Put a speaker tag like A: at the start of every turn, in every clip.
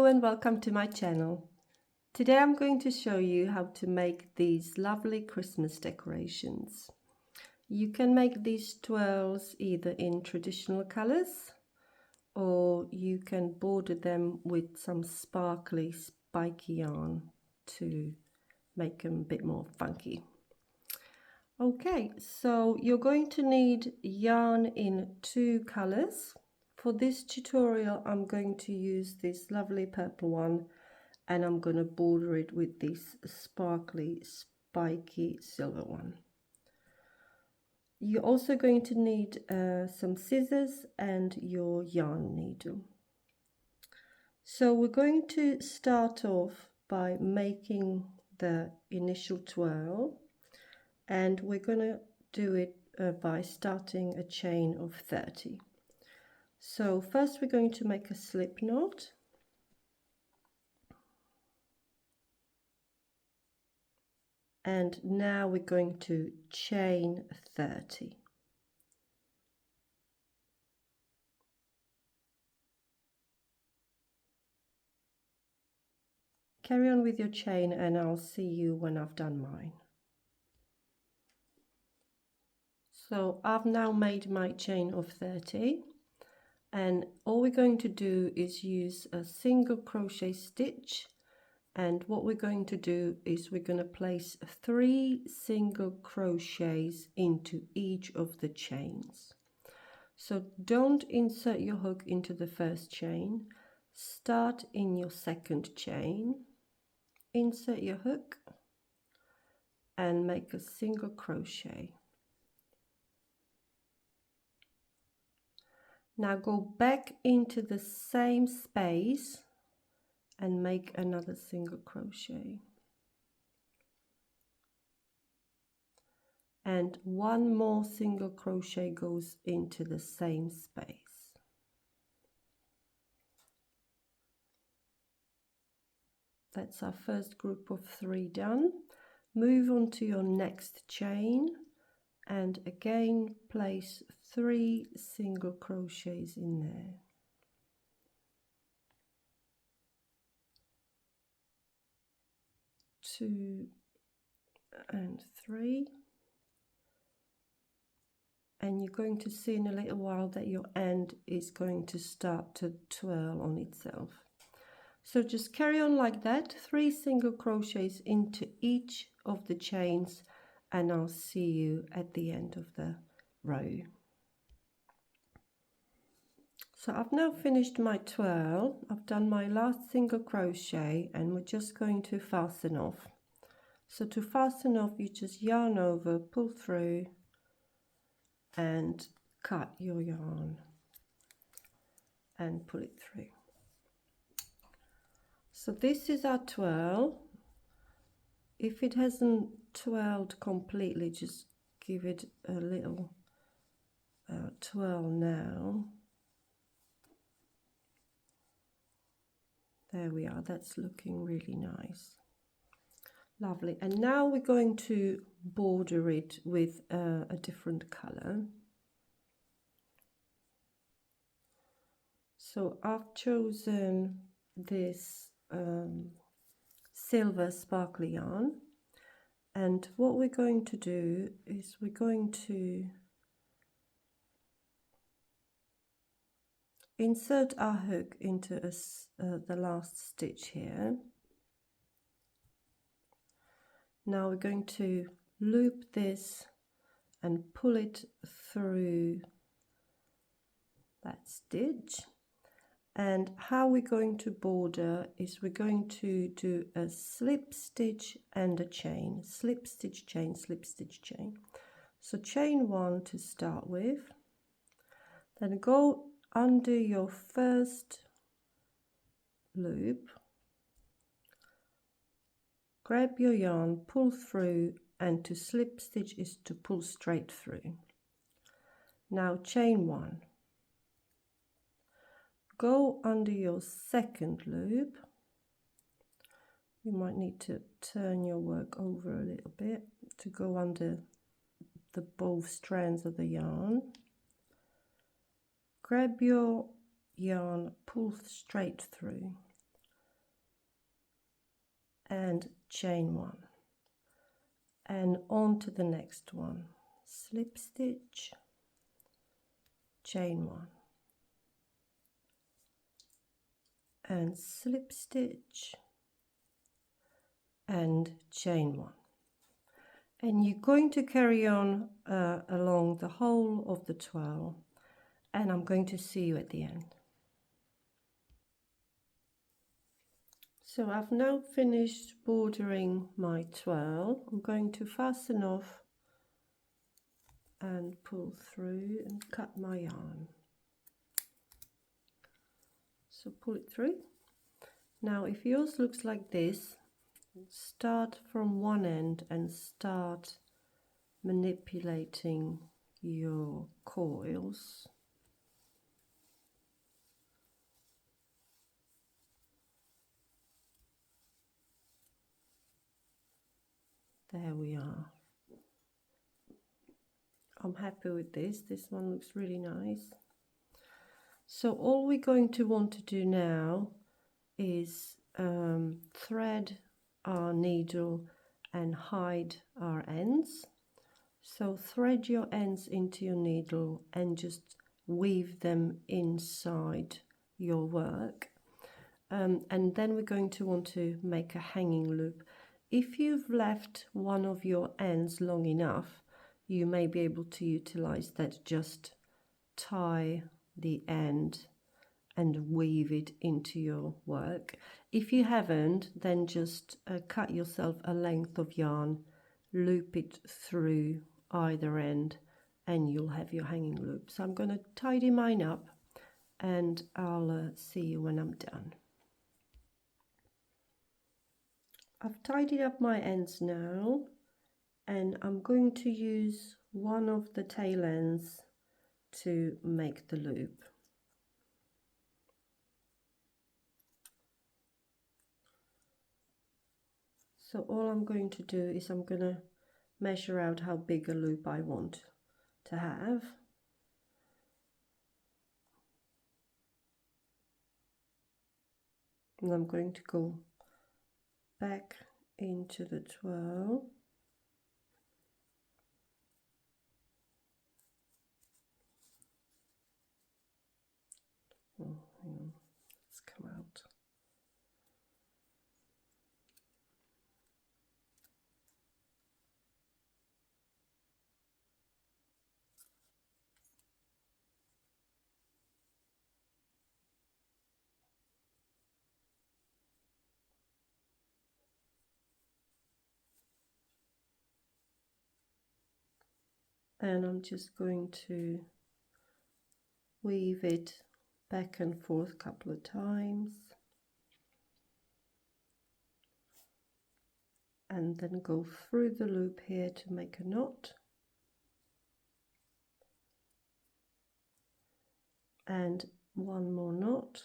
A: and welcome to my channel. Today I'm going to show you how to make these lovely Christmas decorations. You can make these twirls either in traditional colors or you can border them with some sparkly spiky yarn to make them a bit more funky. Okay, so you're going to need yarn in 2 colors. For this tutorial I'm going to use this lovely purple one and I'm going to border it with this sparkly spiky silver one. You're also going to need some scissors and your yarn needle. So we're going to start off by making the initial twirl, and we're going to do it by starting a chain of 30. So first we're going to make a slip knot, and now we're going to chain 30. Carry on with your chain and I'll see you when I've done mine. So I've now made my chain of 30, and all we're going to do is use a single crochet stitch, and what we're going to do is we're going to place 3 single crochets into each of the chains. So don't insert your hook into the first chain, start in your second chain, insert your hook and make a single crochet. Now go back into the same space and make another single crochet. And 1 more single crochet goes into the same space. That's our first group of 3 done. Move on to your next chain and again place 3 single crochets in there. 2 and 3. And you're going to see in a little while that your end is going to start to twirl on itself. So just carry on like that, 3 single crochets into each of the chains, and I'll see you at the end of the row. So I've now finished my twirl. I've done my last single crochet and we're just going to fasten off. So to fasten off, you just yarn over, pull through and cut your yarn and pull it through. So this is our twirl. If it hasn't twirled completely, just give it a little twirl now. There we are, that's looking really nice. Lovely. And now we're going to border it with a different color. So I've chosen this silver sparkly yarn, and what we're going to do is we're going to insert our hook into the last stitch here. Now we're going to loop this and pull it through that stitch. And how we're going to border is we're going to do a slip stitch and a chain, slip stitch chain, slip stitch chain. So chain 1 to start with, then go under your first loop, grab your yarn, pull through, and to slip stitch is to pull straight through. Now chain 1. Go under your second loop. You might need to turn your work over a little bit to go under the both strands of the yarn. Grab your yarn, pull straight through. and chain 1, and on to the next one, slip stitch, chain 1, and slip stitch and chain 1. And you're going to carry on along the whole of the twirl, and I'm going to see you at the end. So I've now finished bordering my twirl. I'm going to fasten off and pull through and cut my yarn. So pull it through. Now if yours looks like this, start from one end and start manipulating your coils. There we are. I'm happy with this. This one looks really nice. So all we're going to want to do now is thread our needle and hide our ends. So thread your ends into your needle and just weave them inside your work. And then we're going to want to make a hanging loop. If you've left one of your ends long enough, you may be able to utilize that. Just tie the end and weave it into your work. If you haven't, then just cut yourself a length of yarn, loop it through either end, and you'll have your hanging loop. So I'm going to tidy mine up, and I'll see you when I'm done. I've tidied up my ends now, and I'm going to use one of the tail ends to make the loop. So all I'm going to do is I'm going to measure out how big a loop I want to have. And I'm going to go back into the twirl. Oh, hang on, it's come out. And I'm just going to weave it back and forth a couple of times, and then go through the loop here to make a knot, and one more knot,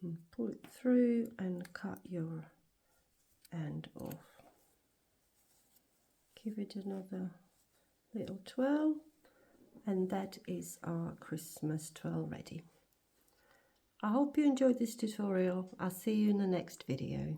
A: and pull it through and cut your end off. Give it another little twirl, and that is our Christmas twirl ready. I hope you enjoyed this tutorial. I'll see you in the next video.